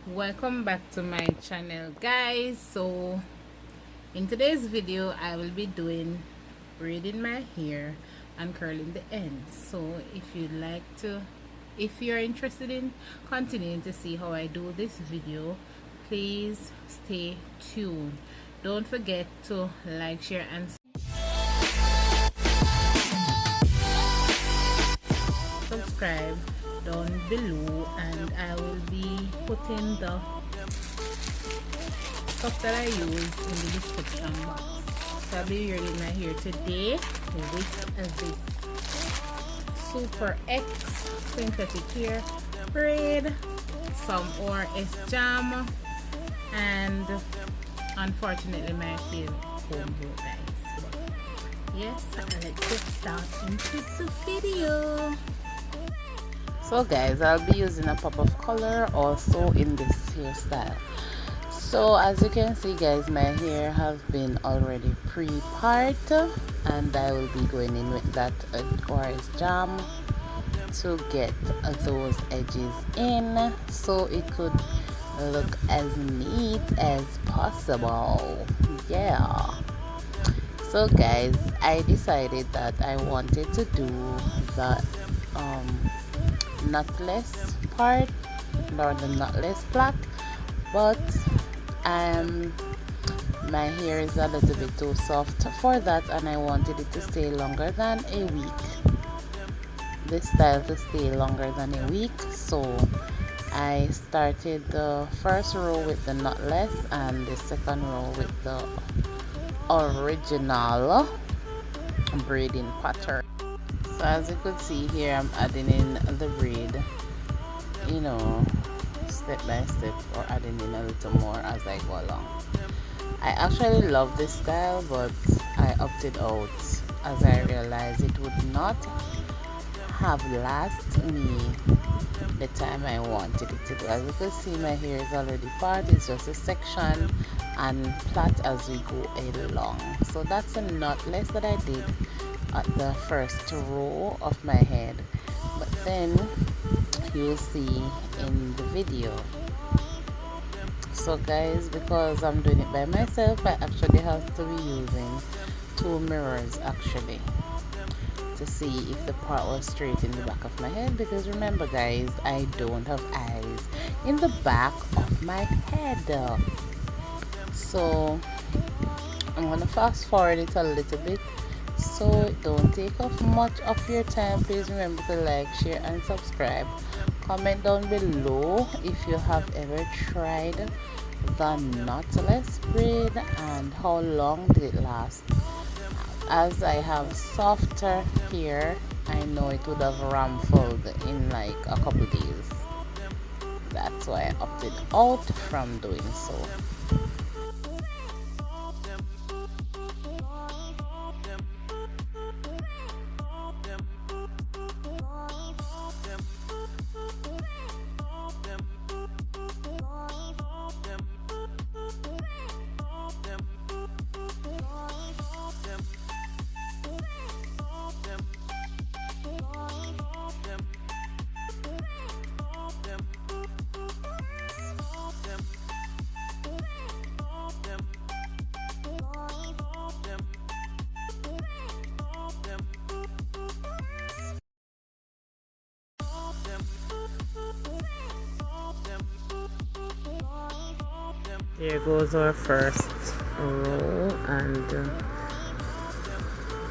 Welcome back to my channel, guys. So in today's video I will be doing braiding my hair and curling the ends. So if you're interested in continuing to see how I do this video, please stay tuned. Don't forget to like, share and subscribe down below, and I will be putting the stuff that I use in the description box. So I'll be wearing my hair today with this superX synthetic hair braid, some ORS jam, and unfortunately my hair comb broke, guys. But yes, let's get started into the video. So guys, I'll be using a pop of color also in this hairstyle. So as you can see, guys, my hair have been already pre-part, and I will be going in with that ORS jam to get those edges in so it could look as neat as possible. Yeah. So guys, I decided that I wanted to do the knotless part or the knotless plait, but my hair is a little bit too soft for that, and I wanted it to stay longer than a week, this style to stay longer than a week. So I started the first row with the knotless and the second row with the original braiding pattern. So as you could see here, I'm adding in the braid, step by step, or adding in a little more as I go along. I actually love this style, but I opted out as I realized it would not have last me the time I wanted it to do. As you can see, my hair is already part, it's just a section and plait as we go along. So that's a knotless that I did at the first row of my head, but then you'll see in the video. So guys, because I'm doing it by myself, I actually have to be using two mirrors actually to see if the part was straight in the back of my head, because remember guys, I don't have eyes in the back of my head. So I'm gonna fast forward it a little bit so it don't take up much of your time. Please remember to like, share and subscribe. Comment down below if you have ever tried the knotless braid and how long did it last. As I have softer hair, I know it would have rumpled in like a couple days. That's why I opted out from doing so. Here goes our first row, and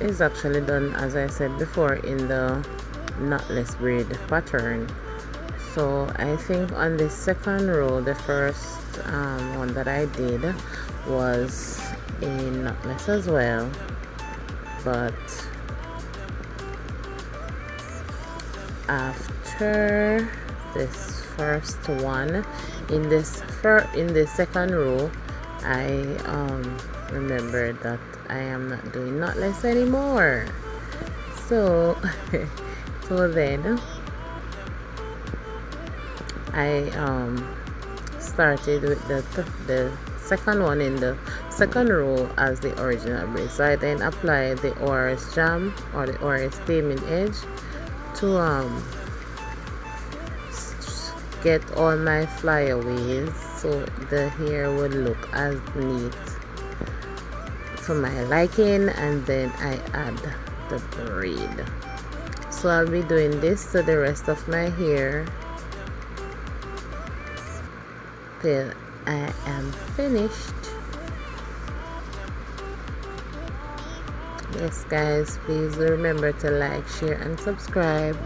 it's actually done, as I said before, in the knotless braid pattern. So I think on the second row, the first one that I did was a knotless as well, but after this first one, in the second row, I remembered that I am not doing knotless anymore. So then I started with the second one in the second row as the original braid. So I then applied the ORS jam or the ORS taming edge to get all my flyaways so the hair would look as neat to my liking, and then I add the braid. So I'll be doing this to the rest of my hair till I am finished. Yes guys, please remember to like, share and subscribe.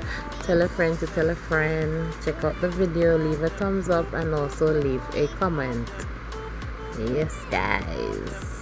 Tell a friend to tell a friend. Check out the video, leave a thumbs up and also leave a comment. Yes guys.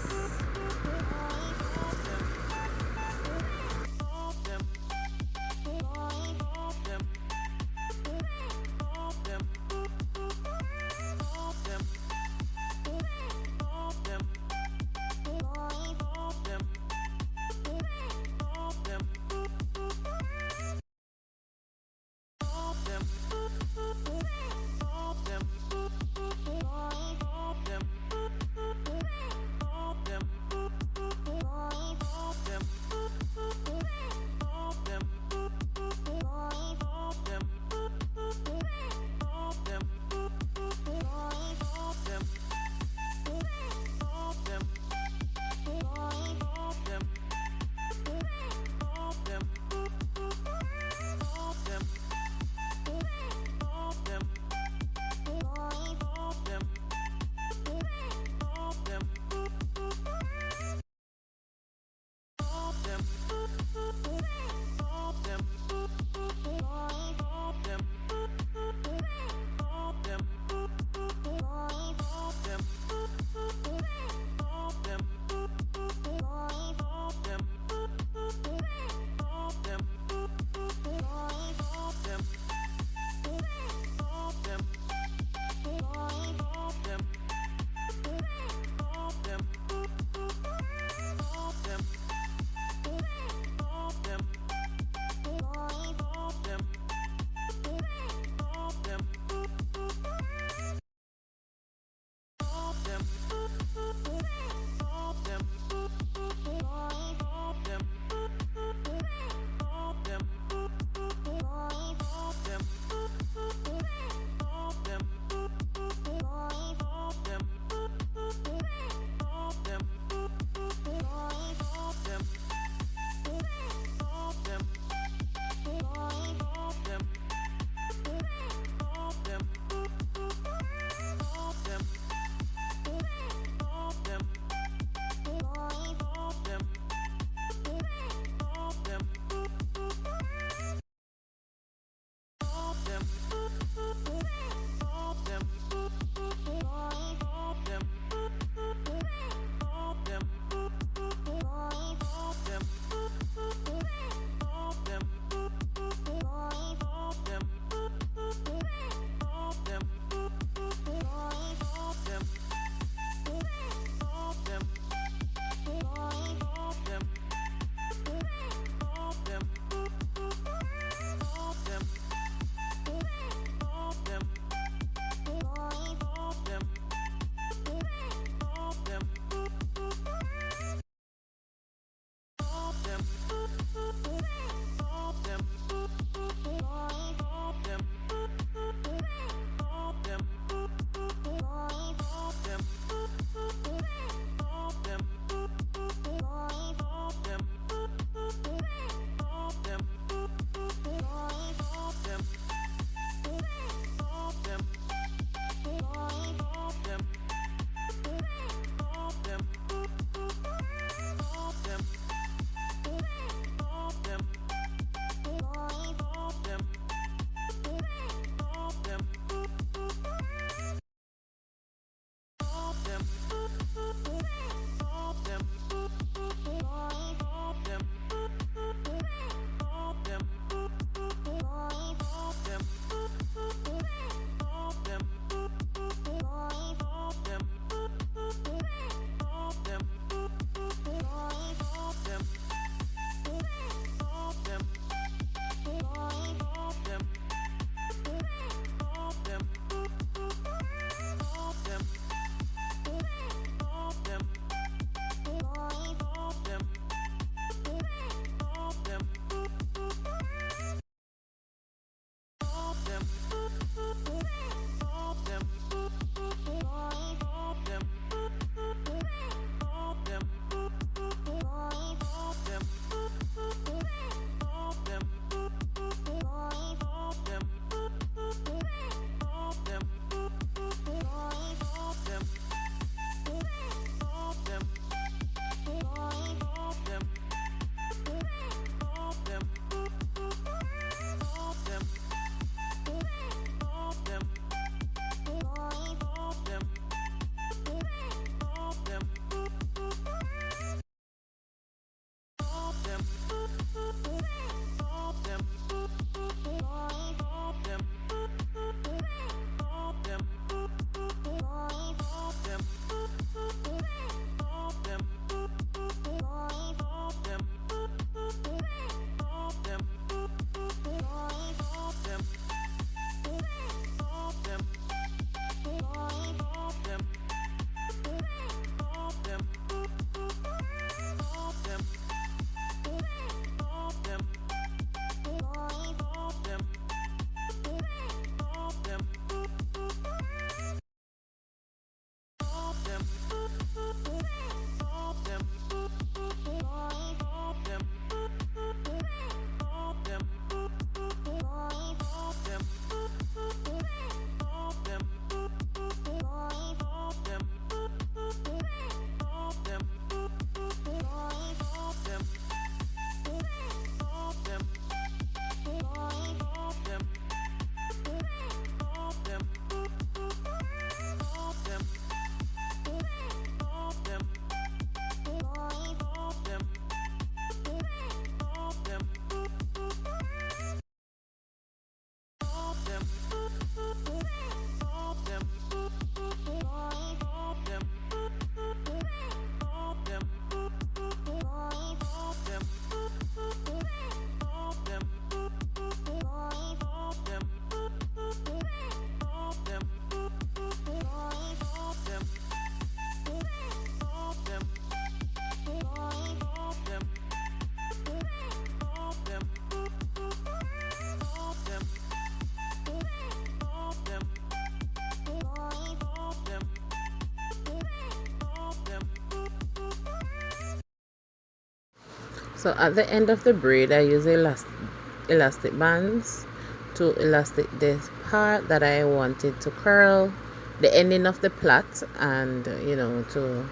So at the end of the braid, I use elastic bands to elastic this part that I wanted to curl, the ending of the plait, and you know, to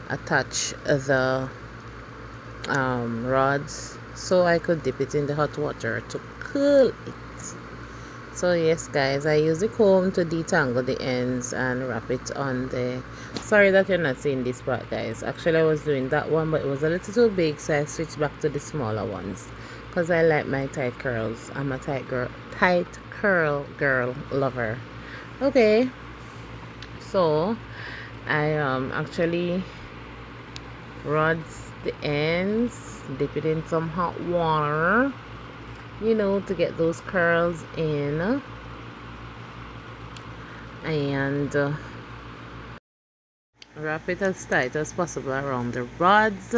attach the rods so I could dip it in the hot water to cool it. So yes guys, I use the comb to detangle the ends and wrap it on the, sorry that you're not seeing this part guys, actually I was doing that one but it was a little too big, so I switched back to the smaller ones because I like my tight curls. I'm a tight curl girl lover. Okay, so I actually rods the ends, dip it in some hot water, you know, to get those curls in, and wrap it as tight as possible around the rods.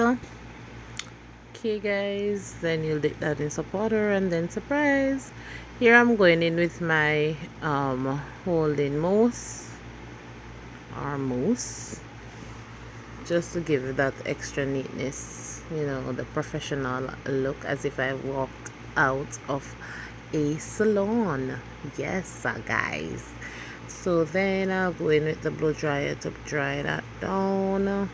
Okay guys, then you'll dip that in some water, and then surprise, here I'm going in with my holding mousse or mousse, just to give it that extra neatness, you know, the professional look, as if I walked out of a salon. Yes guys. So then I'll go in with the blow dryer to dry that down,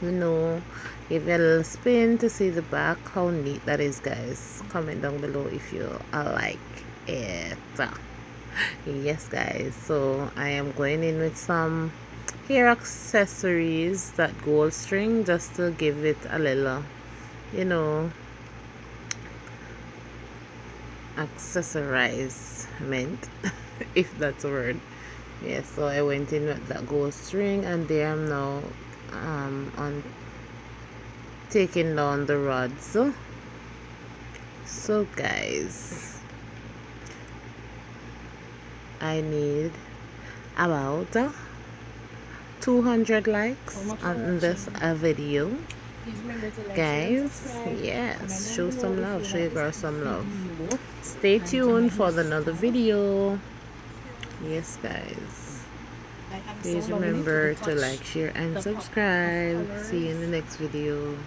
you know, give it a little spin to see the back, how neat that is guys. Comment down below if you like it. Yes guys, so I am going in with some hair accessories, that gold string, just to give it a little, you know, accessorizement if that's a word. Yes, so I went in with that gold string, and there I'm now on taking down the rods. So guys, I need about 200 likes on this video guys. Yes, show some love, show your girl some love. Stay tuned for another video. Yes guys, please remember to like, share and subscribe. See you in the next video.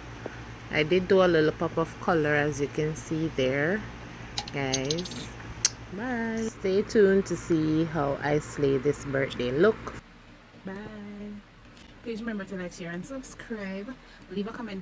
I did do a little pop of color, as you can see there guys. Bye. Stay tuned to see how I slay this birthday look. Bye. Please remember to like, share and subscribe. Leave a comment.